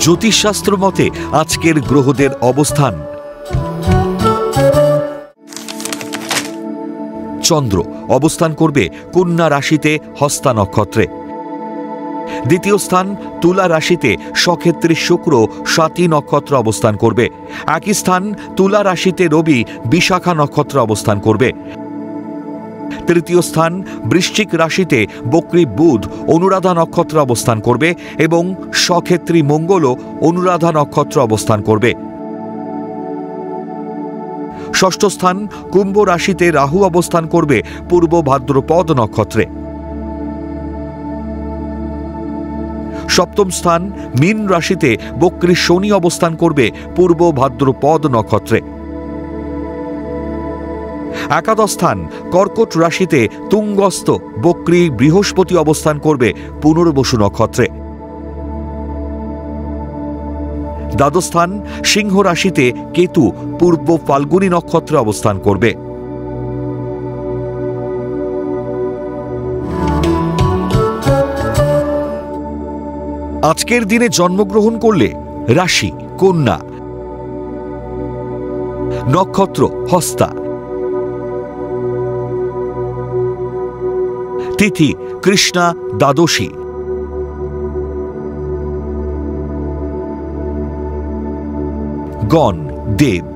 জ্যোতিষশাস্ত্র মতে আজকের গ্রহদের অবস্থান। চন্দ্র অবস্থান করবে কন্যা রাশিতে হস্তা নক্ষত্রে। দ্বিতীয় স্থান তুলা রাশিতে সক্ষেত্রী শুক্র স্বাতী নক্ষত্র অবস্থান করবে। একই স্থান তুলা রাশিতে রবি বিশাখা নক্ষত্র অবস্থান করবে। তৃতীয় স্থান বৃশ্চিক রাশিতে বক্রী বুধ অনুরাধা নক্ষত্র অবস্থান করবে এবং সক্ষেত্রী মঙ্গলও অনুরাধা নক্ষত্র অবস্থান করবে। ষষ্ঠ স্থান কুম্ভ রাশিতে রাহু অবস্থান করবে পূর্ব ভাদ্রপদ নক্ষত্রে। সপ্তম স্থান মীন রাশিতে বক্রী শনি অবস্থান করবে পূর্ব ভাদ্রপদ নক্ষত্রে। একাদশ স্থান কর্কট রাশিতে তুঙ্গস্থ বক্রী বৃহস্পতি অবস্থান করবে পুনর্বসু নক্ষত্রে। দ্বাদশ স্থান সিংহ রাশিতে কেতু পূর্ব ফাল্গুনী নক্ষত্রে অবস্থান করবে। আজকের দিনে জন্মগ্রহণ করলে রাশি কন্যা, নক্ষত্র হস্তা, তিথি কৃষ্ণা দ্বাদশী, গণ দেব।